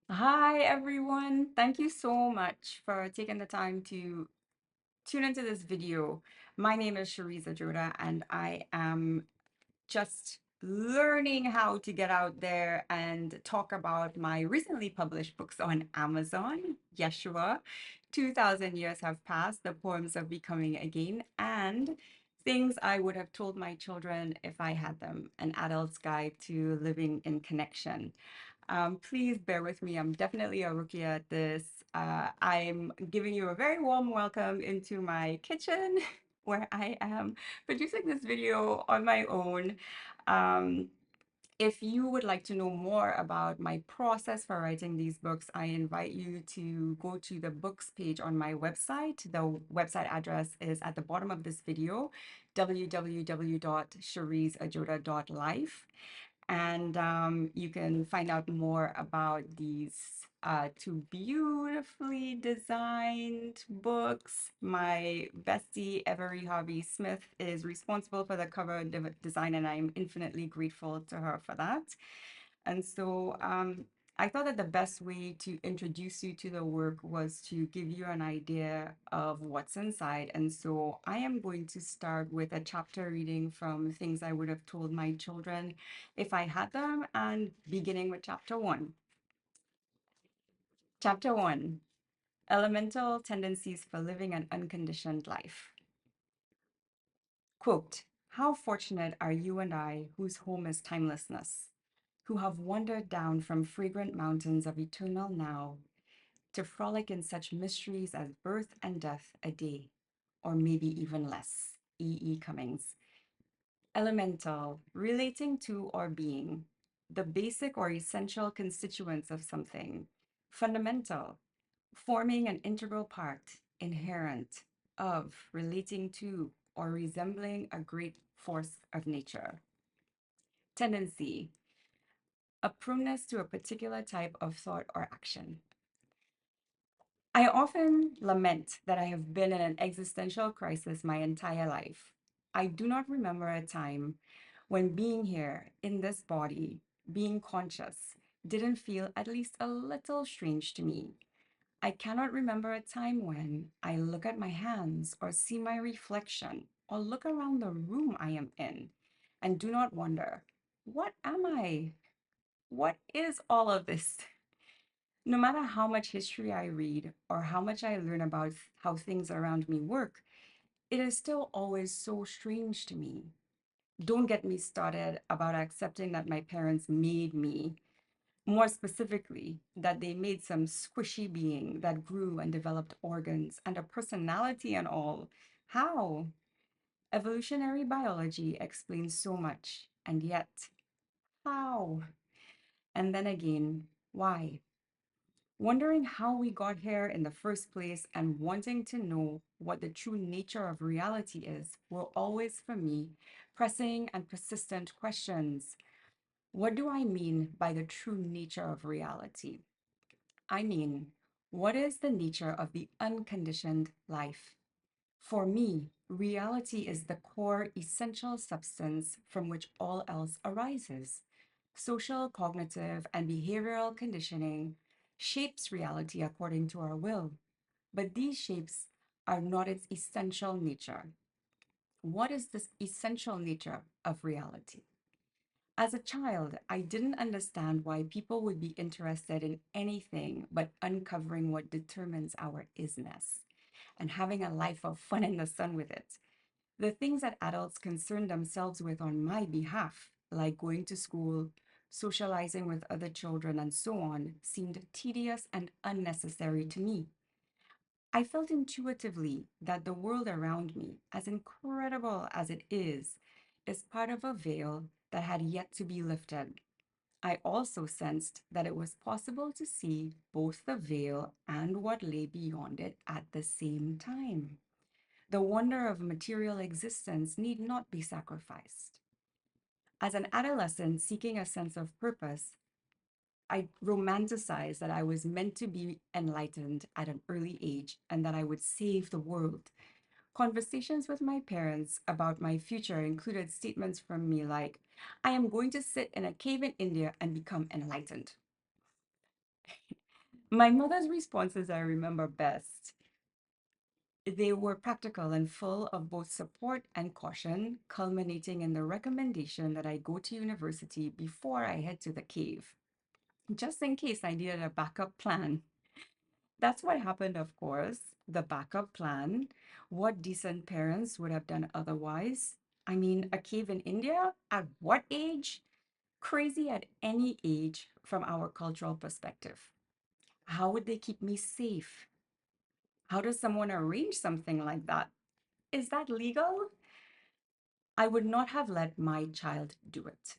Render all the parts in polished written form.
Hi, everyone. Thank you so much for taking the time to tune into this video. My name is Cherise Adjodha, and I am just learning how to get out there and talk about my recently published books on Amazon, Yeshua, 2000 Years Have Passed, The Poems of Becoming Again, and Things I Would Have Told My Children If I Had Them, An Adult's Guide to Living in Connection. Please bear with me. I'm definitely a rookie at this. I'm giving you a very warm welcome into my kitchen where I am producing this video on my own. Um, if you would like to know more about my process for writing these books, I invite you to go to the books page on my website. The website address is at the bottom of this video, www.cheriseadjodha.life. And you can find out more about these two beautifully designed books. My bestie, Every Harvey Smith, is responsible for the cover design, and I'm infinitely grateful to her for that. And so I thought that the best way to introduce you to the work was to give you an idea of what's inside. And so I am going to start with a chapter reading from Things I Would Have Told My Children if I had them, and beginning with chapter one. Chapter one, Elemental Tendencies for Living an Unconditioned Life. Quote, how fortunate are you and I, whose home is timelessness, who have wandered down from fragrant mountains of eternal now to frolic in such mysteries as birth and death a day, or maybe even less. E. E. Cummings. Elemental, relating to or being, the basic or essential constituents of something. Fundamental, forming an integral part, inherent, of, relating to, or resembling a great force of nature. Tendency, a proneness to a particular type of thought or action. I often lament that I have been in an existential crisis my entire life. I do not remember a time when being here in this body, being conscious, didn't feel at least a little strange to me. I cannot remember a time when I look at my hands or see my reflection or look around the room I am in and do not wonder, what am I? What is all of this? No matter how much history I read or how much I learn about how things around me work, it is still always so strange to me. Don't get me started about accepting that my parents made me, more specifically, that they made some squishy being that grew and developed organs and a personality and all. How? Evolutionary biology explains so much, and yet, how? And then again, why? Wondering how we got here in the first place and wanting to know what the true nature of reality is were always, for me, pressing and persistent questions. What do I mean by the true nature of reality? I mean, what is the nature of the unconditioned life? For me, reality is the core essential substance from which all else arises. Social, cognitive, and behavioral conditioning shapes reality according to our will, but these shapes are not its essential nature. What is this essential nature of reality? As a child, I didn't understand why people would be interested in anything but uncovering what determines our isness and having a life of fun in the sun with it. The things that adults concern themselves with on my behalf, like going to school, socializing with other children, and so on, seemed tedious and unnecessary to me. I felt intuitively that the world around me, as incredible as it is part of a veil that had yet to be lifted. I also sensed that it was possible to see both the veil and what lay beyond it at the same time. The wonder of material existence need not be sacrificed. As an adolescent seeking a sense of purpose, I romanticized that I was meant to be enlightened at an early age and that I would save the world. Conversations with my parents about my future included statements from me like, I am going to sit in a cave in India and become enlightened. My mother's responses I remember best. They were practical and full of both support and caution, culminating in the recommendation that I go to university before I head to the cave, just in case I needed a backup plan. That's what happened, of course. The backup plan. What decent parents would have done otherwise? I mean, a cave in India? At what age? Crazy at any age from our cultural perspective. How would they keep me safe? How does someone arrange something like that? Is that legal? I would not have let my child do it.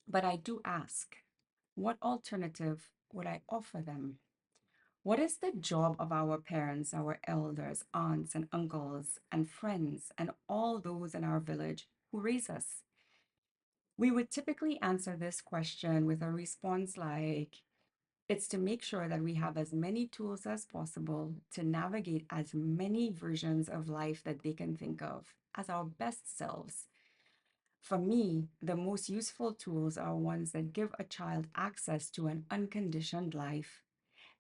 But I do ask, what alternative would I offer them? What is the job of our parents, our elders, aunts, and uncles, and friends, and all those in our village who raise us? We would typically answer this question with a response like, it's to make sure that we have as many tools as possible to navigate as many versions of life that they can think of as our best selves. For me, the most useful tools are ones that give a child access to an unconditioned life,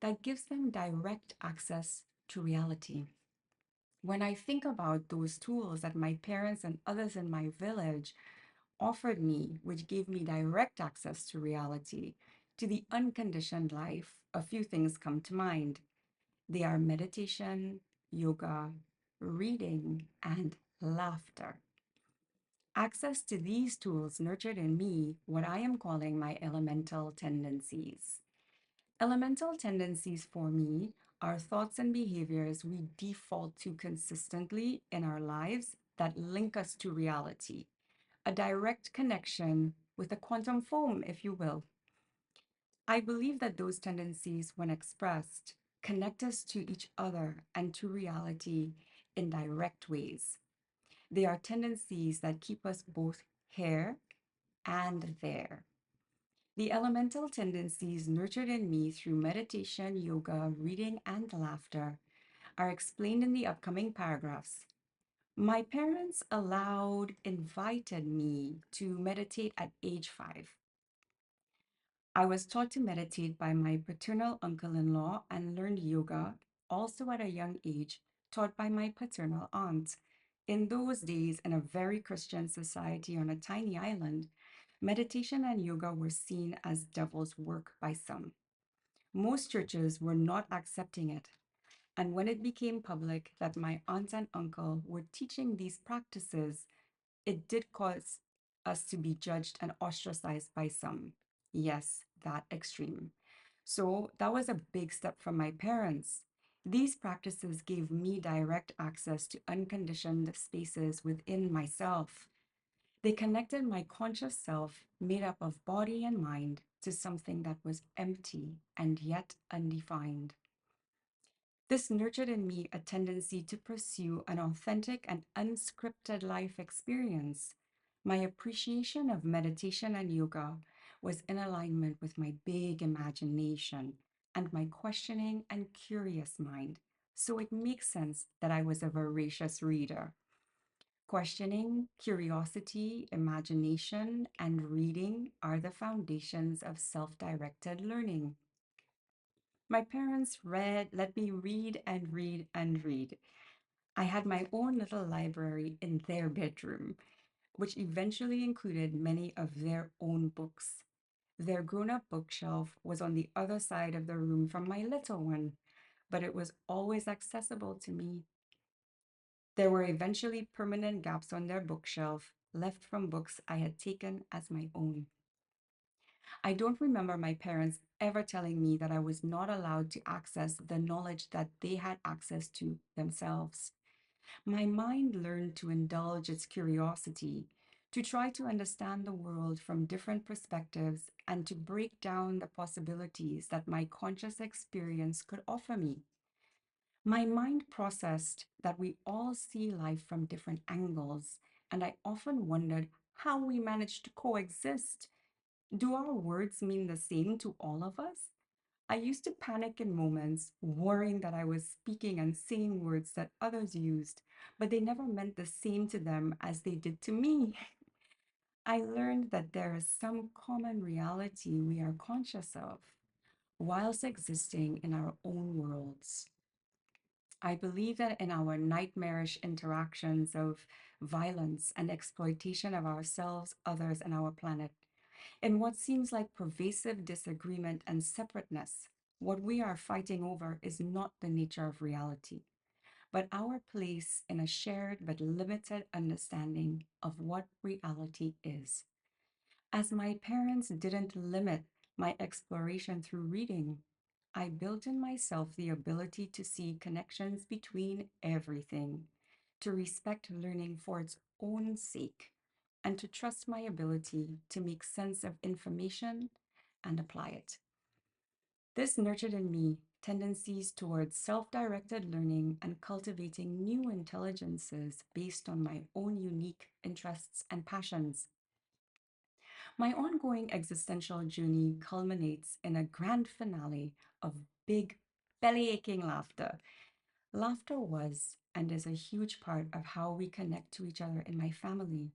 that gives them direct access to reality. When I think about those tools that my parents and others in my village offered me, which gave me direct access to reality, to the unconditioned life, a few things come to mind. They are meditation, yoga, reading, and laughter. Access to these tools nurtured in me what I am calling my elemental tendencies. Elemental tendencies for me are thoughts and behaviors we default to consistently in our lives that link us to reality, a direct connection with a quantum foam, if you will. I believe that those tendencies, when expressed, connect us to each other and to reality in direct ways. They are tendencies that keep us both here and there. The elemental tendencies nurtured in me through meditation, yoga, reading, and laughter are explained in the upcoming paragraphs. My parents invited me to meditate at age 5. I was taught to meditate by my paternal uncle in law and learned yoga also at a young age, taught by my paternal aunt. In those days, in a very Christian society on a tiny island, meditation and yoga were seen as devil's work by some. Most churches were not accepting it. And when it became public that my aunt and uncle were teaching these practices, it did cause us to be judged and ostracized by some. Yes, that extreme. So that was a big step from my parents. These practices gave me direct access to unconditioned spaces within myself. They connected my conscious self, made up of body and mind, to something that was empty and yet undefined. This nurtured in me a tendency to pursue an authentic and unscripted life experience. My appreciation of meditation and yoga was in alignment with my big imagination and my questioning and curious mind. So it makes sense that I was a voracious reader. Questioning, curiosity, imagination, and reading are the foundations of self directed learning. My parents let me read and read and read. I had my own little library in their bedroom, which eventually included many of their own books. Their grown up bookshelf was on the other side of the room from my little one, but it was always accessible to me. There were eventually permanent gaps on their bookshelf, left from books I had taken as my own. I don't remember my parents ever telling me that I was not allowed to access the knowledge that they had access to themselves. My mind learned to indulge its curiosity, to try to understand the world from different perspectives, and to break down the possibilities that my conscious experience could offer me. My mind processed that we all see life from different angles, and I often wondered how we managed to coexist. Do our words mean the same to all of us? I used to panic in moments, worrying that I was speaking and saying words that others used, but they never meant the same to them as they did to me. I learned that there is some common reality we are conscious of. whilst existing in our own worlds. I believe that in our nightmarish interactions of violence and exploitation of ourselves, others, and our planet, in what seems like pervasive disagreement and separateness, what we are fighting over is not the nature of reality, but our place in a shared but limited understanding of what reality is. As my parents didn't limit my exploration through reading, I built in myself the ability to see connections between everything, to respect learning for its own sake, and to trust my ability to make sense of information and apply it. This nurtured in me tendencies towards self directed learning and cultivating new intelligences based on my own unique interests and passions. My ongoing existential journey culminates in a grand finale of big, belly aching laughter. Laughter was and is a huge part of how we connect to each other in my family.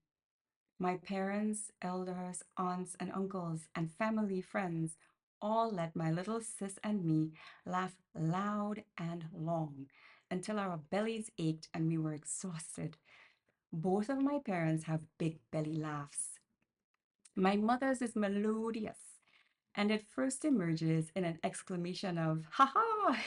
My parents, elders, aunts, and uncles, and family friends all let my little sis and me laugh loud and long until our bellies ached and we were exhausted. Both of my parents have big belly laughs. My mother's is melodious, and it first emerges in an exclamation of, "Ha ha!"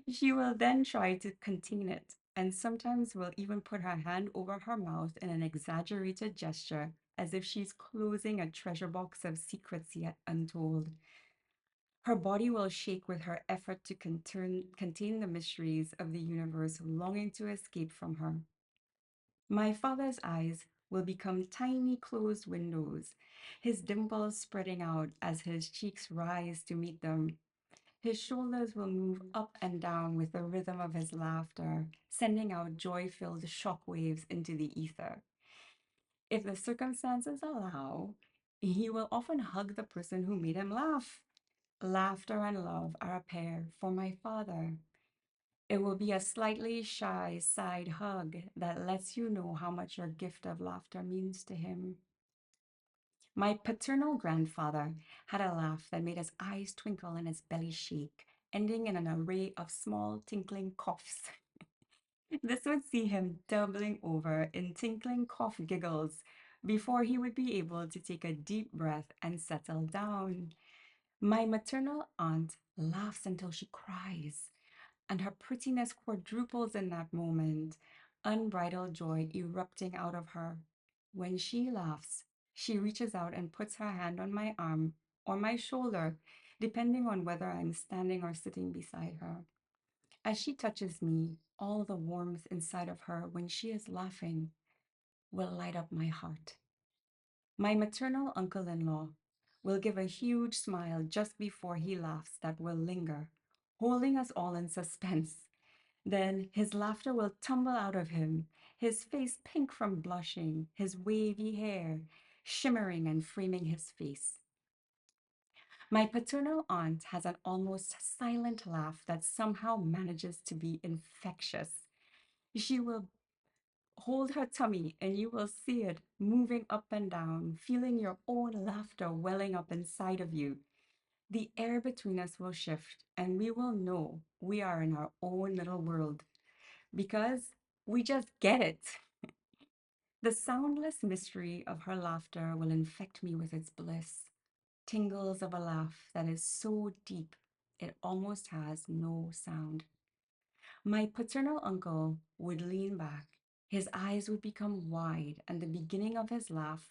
She will then try to contain it, and sometimes will even put her hand over her mouth in an exaggerated gesture as if she's closing a treasure box of secrets yet untold. Her body will shake with her effort to contain the mysteries of the universe longing to escape from her. My father's eyes will become tiny closed windows, his dimples spreading out as his cheeks rise to meet them. His shoulders will move up and down with the rhythm of his laughter, sending out joy filled shockwaves into the ether. If the circumstances allow, he will often hug the person who made him laugh. Laughter and love are a pair for my father. It will be a slightly shy side hug that lets you know how much your gift of laughter means to him. My paternal grandfather had a laugh that made his eyes twinkle and his belly shake, ending in an array of small tinkling coughs. This would see him doubling over in tinkling cough giggles before he would be able to take a deep breath and settle down. My maternal aunt laughs until she cries, and her prettiness quadruples in that moment, unbridled joy erupting out of her. When she laughs, she reaches out and puts her hand on my arm or my shoulder, depending on whether I'm standing or sitting beside her. As she touches me, all the warmth inside of her when she is laughing will light up my heart. My maternal uncle in law will give a huge smile just before he laughs that will linger, holding us all in suspense. Then his laughter will tumble out of him, his face pink from blushing, his wavy hair shimmering and framing his face. My paternal aunt has an almost silent laugh that somehow manages to be infectious. She will hold her tummy and you will see it moving up and down, feeling your own laughter welling up inside of you. The air between us will shift and we will know we are in our own little world because we just get it. The soundless mystery of her laughter will infect me with its bliss, tingles of a laugh that is so deep it almost has no sound. My paternal uncle would lean back, his eyes would become wide, and the beginning of his laugh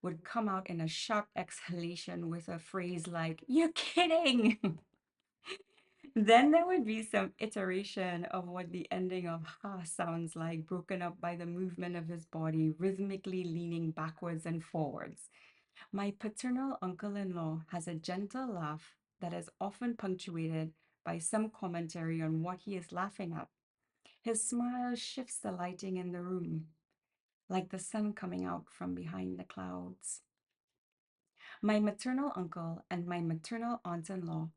would come out in a sharp exhalation with a phrase like, "You're kidding!" Then there would be some iteration of what the ending of ha sounds like, broken up by the movement of his body, rhythmically leaning backwards and forwards. My paternal uncle in law has a gentle laugh that is often punctuated by some commentary on what he is laughing at. His smile shifts the lighting in the room, like the sun coming out from behind the clouds. My maternal uncle and my maternal aunt in law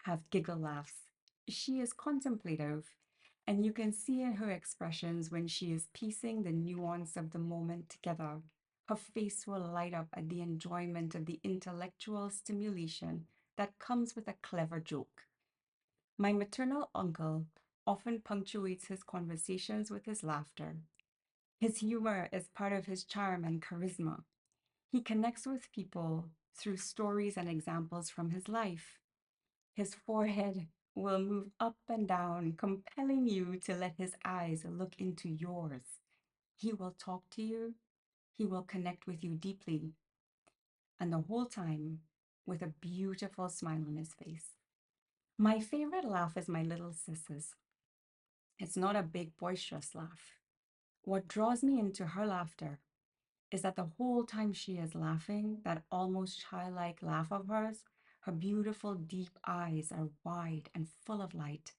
have giggle laughs. She is contemplative, and you can see in her expressions when she is piecing the nuance of the moment together. Her face will light up at the enjoyment of the intellectual stimulation that comes with a clever joke. My maternal uncle often punctuates his conversations with his laughter. His humor is part of his charm and charisma. He connects with people through stories and examples from his life. His forehead will move up and down, compelling you to let his eyes look into yours. He will talk to you, he will connect with you deeply, and the whole time with a beautiful smile on his face. My favorite laugh is my little sis's. It's not a big, boisterous laugh. What draws me into her laughter is that the whole time she is laughing, that almost childlike laugh of hers, her beautiful, deep eyes are wide and full of light.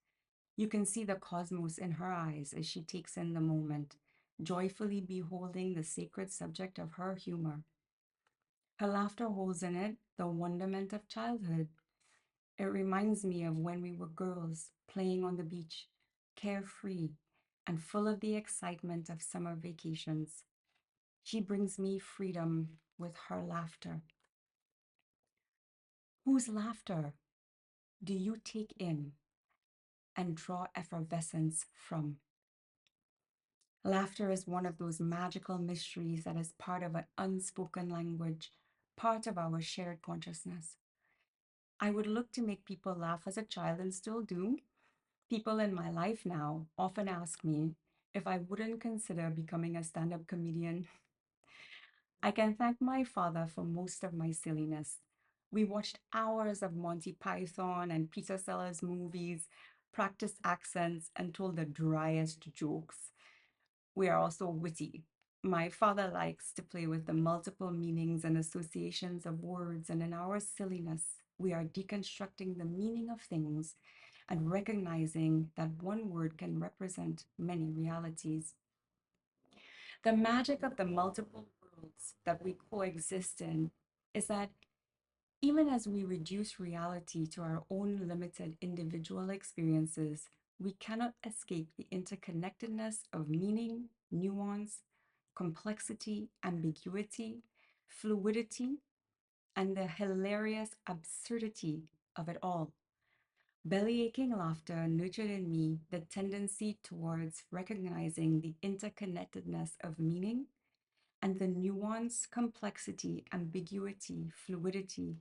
You can see the cosmos in her eyes as she takes in the moment, joyfully beholding the sacred subject of her humor. Her laughter holds in it the wonderment of childhood. It reminds me of when we were girls playing on the beach, carefree and full of the excitement of summer vacations. She brings me freedom with her laughter. Whose laughter do you take in and draw effervescence from? Laughter is one of those magical mysteries that is part of an unspoken language, part of our shared consciousness. I would look to make people laugh as a child and still do. People in my life now often ask me if I wouldn't consider becoming a stand up comedian. I can thank my father for most of my silliness. We watched hours of Monty Python and Peter Sellers movies, practiced accents, and told the driest jokes. We are also witty. My father likes to play with the multiple meanings and associations of words, and in our silliness, we are deconstructing the meaning of things and recognizing that one word can represent many realities. The magic of the multiple worlds that we coexist in is that even as we reduce reality to our own limited individual experiences, we cannot escape the interconnectedness of meaning, nuance, complexity, ambiguity, fluidity, and the hilarious absurdity of it all. Belly-aching laughter nurtured in me the tendency towards recognizing the interconnectedness of meaning and the nuance, complexity, ambiguity, fluidity,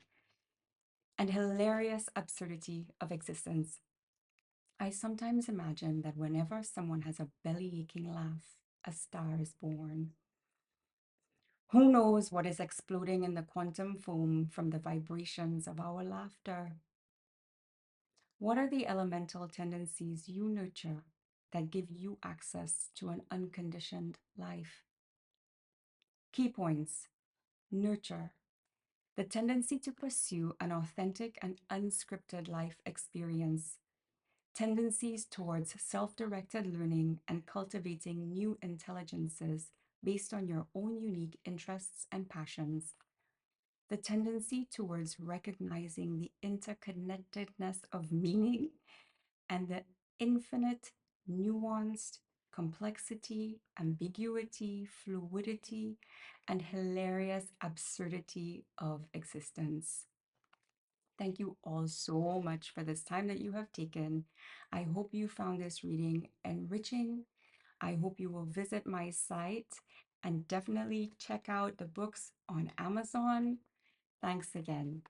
and hilarious absurdity of existence. I sometimes imagine that whenever someone has a belly-aching laugh, a star is born. Who knows what is exploding in the quantum foam from the vibrations of our laughter? What are the elemental tendencies you nurture that give you access to an unconditioned life? Key points: nurture, the tendency to pursue an authentic and unscripted life experience, tendencies towards self-directed learning and cultivating new intelligences based on your own unique interests and passions, the tendency towards recognizing the interconnectedness of meaning and the infinite, nuanced complexity, ambiguity, fluidity, and hilarious absurdity of existence. Thank you all so much for this time that you have taken. I hope you found this reading enriching. I hope you will visit my site and definitely check out the books on Amazon. Thanks again.